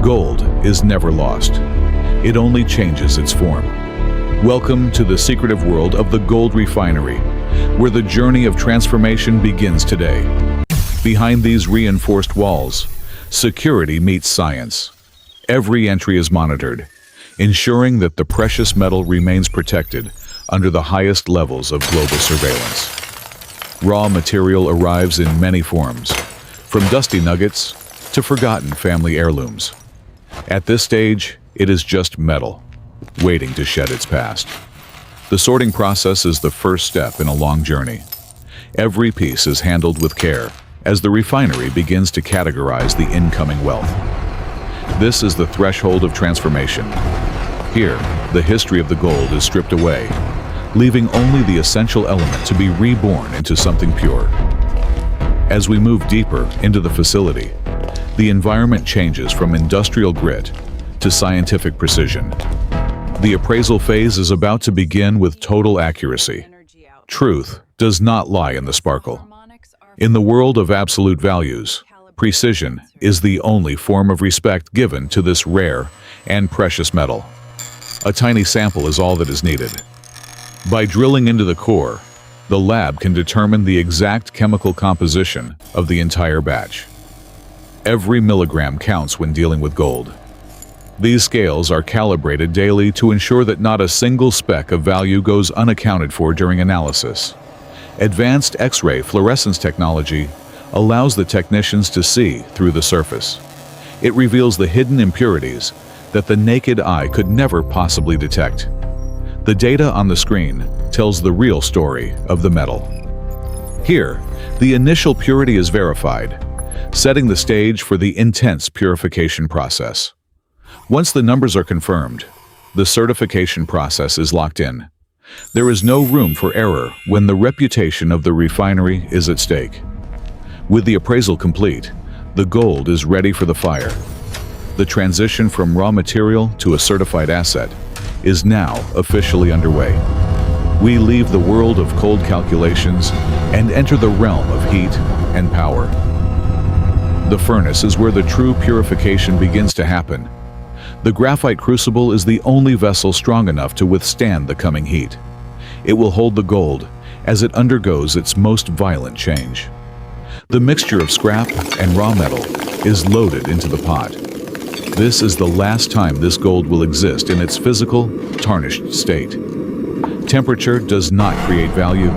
Gold is never lost. It only changes its form. Welcome to the secretive world of the gold refinery, where the journey of transformation begins today. Behind these reinforced walls, security meets science. Every entry is monitored, ensuring that the precious metal remains protected under the highest levels of global surveillance. Raw material arrives in many forms, from dusty nuggets to forgotten family heirlooms. At this stage, it is just metal, waiting to shed its past. The sorting process is the first step in a long journey. Every piece is handled with care as the refinery begins to categorize the incoming wealth. This is the threshold of transformation. Here, the history of the gold is stripped away, leaving only the essential element to be reborn into something pure. As we move deeper into the facility, the environment changes from industrial grit to scientific precision. The appraisal phase is about to begin with total accuracy. Truth does not lie in the sparkle. In the world of absolute values, precision is the only form of respect given to this rare and precious metal. A tiny sample is all that is needed. By drilling into the core, the lab can determine the exact chemical composition of the entire batch. Every milligram counts when dealing with gold. These scales are calibrated daily to ensure that not a single speck of value goes unaccounted for during analysis. Advanced X-ray fluorescence technology allows the technicians to see through the surface. It reveals the hidden impurities that the naked eye could never possibly detect. The data on the screen tells the real story of the metal. Here, the initial purity is verified, setting the stage for the intense purification process. Once the numbers are confirmed, the certification process is locked in. There is no room for error when the reputation of the refinery is at stake. With the appraisal complete, the gold is ready for the fire. The transition from raw material to a certified asset is now officially underway. We leave the world of cold calculations and enter the realm of heat and power. The furnace is where the true purification begins to happen. The graphite crucible is the only vessel strong enough to withstand the coming heat. It will hold the gold as it undergoes its most violent change. The mixture of scrap and raw metal is loaded into the pot. This is the last time this gold will exist in its physical, tarnished state. Temperature does not create value.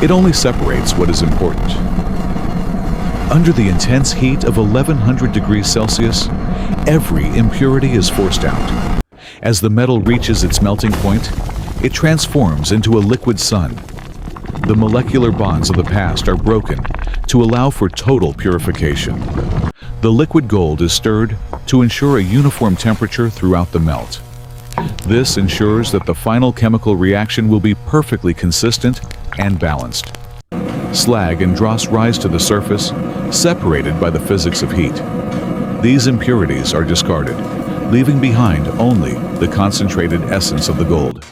It only separates what is important. Under the intense heat of 1100 degrees Celsius, every impurity is forced out. As the metal reaches its melting point, it transforms into a liquid sun. The molecular bonds of the past are broken to allow for total purification. The liquid gold is stirred to ensure a uniform temperature throughout the melt. This ensures that the final chemical reaction will be perfectly consistent and balanced. Slag and dross rise to the surface, separated by the physics of heat. These impurities are discarded, leaving behind only the concentrated essence of the gold.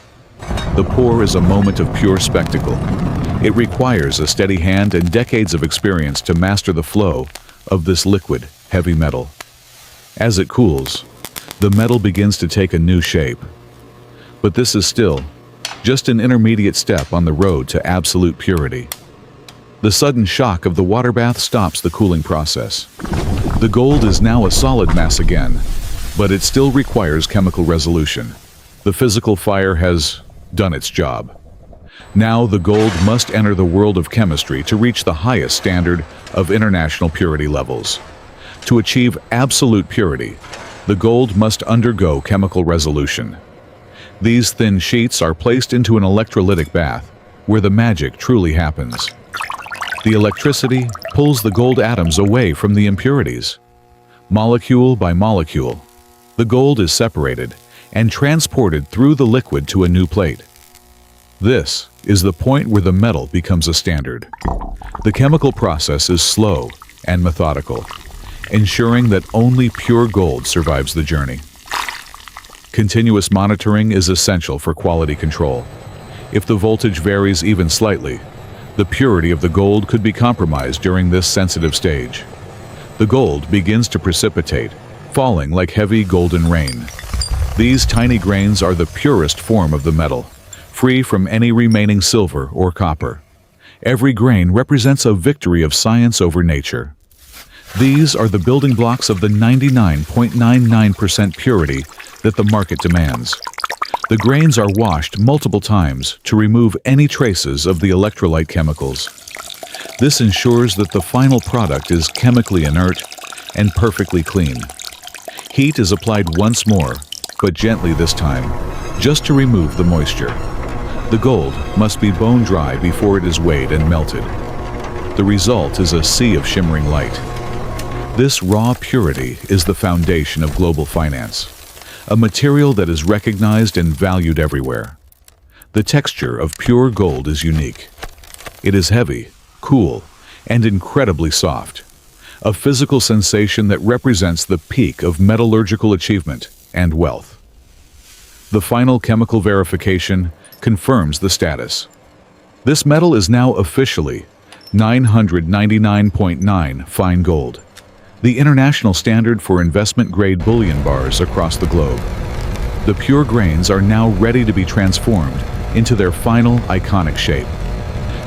The pour is a moment of pure spectacle. It requires a steady hand and decades of experience to master the flow of this liquid, heavy metal. As it cools, the metal begins to take a new shape. But this is still just an intermediate step on the road to absolute purity. The sudden shock of the water bath stops the cooling process. The gold is now a solid mass again, but it still requires chemical resolution. The physical fire has done its job. Now the gold must enter the world of chemistry to reach the highest standard of international purity levels. To achieve absolute purity, the gold must undergo chemical resolution. These thin sheets are placed into an electrolytic bath, where the magic truly happens. The electricity pulls the gold atoms away from the impurities. Molecule by molecule, the gold is separated and transported through the liquid to a new plate. This is the point where the metal becomes a standard. The chemical process is slow and methodical, ensuring that only pure gold survives the journey. Continuous monitoring is essential for quality control. If the voltage varies even slightly, the purity of the gold could be compromised during this sensitive stage. The gold begins to precipitate, falling like heavy golden rain. These tiny grains are the purest form of the metal, free from any remaining silver or copper. Every grain represents a victory of science over nature. These are the building blocks of the 99.99% purity that the market demands. The grains are washed multiple times to remove any traces of the electrolyte chemicals. This ensures that the final product is chemically inert and perfectly clean. Heat is applied once more, but gently this time, just to remove the moisture. The gold must be bone dry before it is weighed and melted. The result is a sea of shimmering light. This raw purity is the foundation of global finance, a material that is recognized and valued everywhere. The texture of pure gold is unique. It is heavy, cool, and incredibly soft, a physical sensation that represents the peak of metallurgical achievement and wealth. The final chemical verification confirms the status. This metal is now officially 999.9 fine gold, the international standard for investment-grade bullion bars across the globe. The pure grains are now ready to be transformed into their final iconic shape.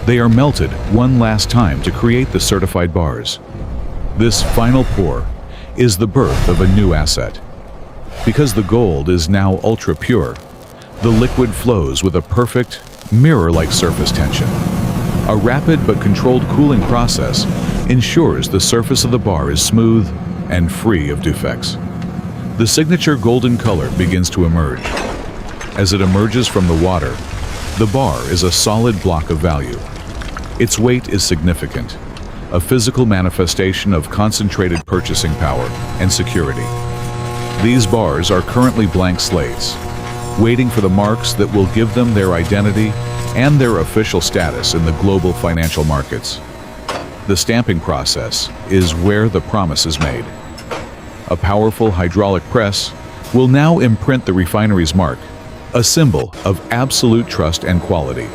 They are melted one last time to create the certified bars. This final pour is the birth of a new asset. Because the gold is now ultra-pure, the liquid flows with a perfect, mirror-like surface tension. A rapid but controlled cooling process ensures the surface of the bar is smooth and free of defects. The signature golden color begins to emerge. As it emerges from the water, the bar is a solid block of value. Its weight is significant, a physical manifestation of concentrated purchasing power and security. These bars are currently blank slates, waiting for the marks that will give them their identity and their official status in the global financial markets. The stamping process is where the promise is made. A powerful hydraulic press will now imprint the refinery's mark, a symbol of absolute trust and quality.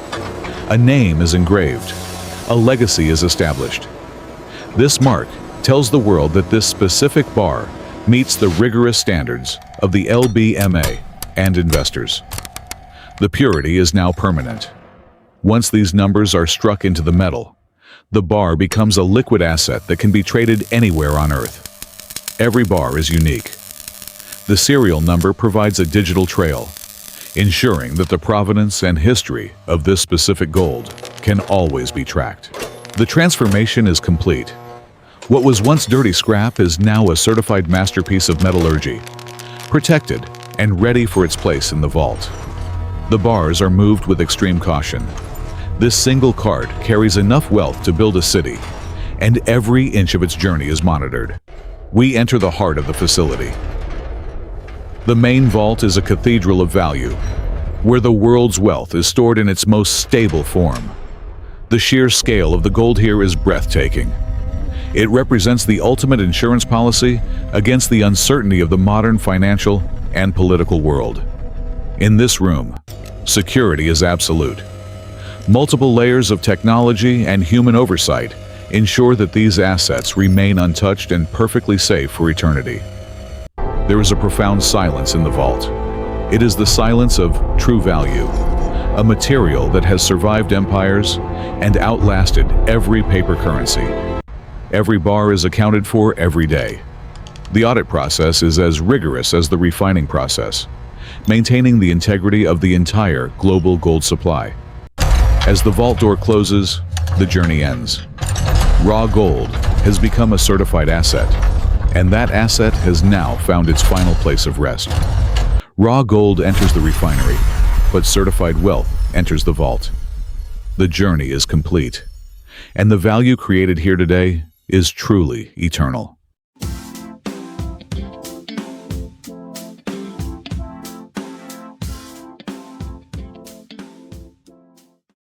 A name is engraved. A legacy is established. This mark tells the world that this specific bar meets the rigorous standards of the LBMA and investors. The purity is now permanent. Once these numbers are struck into the metal, the bar becomes a liquid asset that can be traded anywhere on Earth. Every bar is unique. The serial number provides a digital trail, ensuring that the provenance and history of this specific gold can always be tracked. The transformation is complete. What was once dirty scrap is now a certified masterpiece of metallurgy, protected and ready for its place in the vault. The bars are moved with extreme caution. This single cart carries enough wealth to build a city, and every inch of its journey is monitored. We enter the heart of the facility. The main vault is a cathedral of value, where the world's wealth is stored in its most stable form. The sheer scale of the gold here is breathtaking. It represents the ultimate insurance policy against the uncertainty of the modern financial and political world. In this room, security is absolute. Multiple layers of technology and human oversight ensure that these assets remain untouched and perfectly safe for eternity. There is a profound silence in the vault. It is the silence of true value, a material that has survived empires and outlasted every paper currency. Every bar is accounted for every day. The audit process is as rigorous as the refining process, maintaining the integrity of the entire global gold supply. As the vault door closes, the journey ends. Raw gold has become a certified asset, and that asset has now found its final place of rest. Raw gold enters the refinery, but certified wealth enters the vault. The journey is complete, and the value created here today is truly eternal.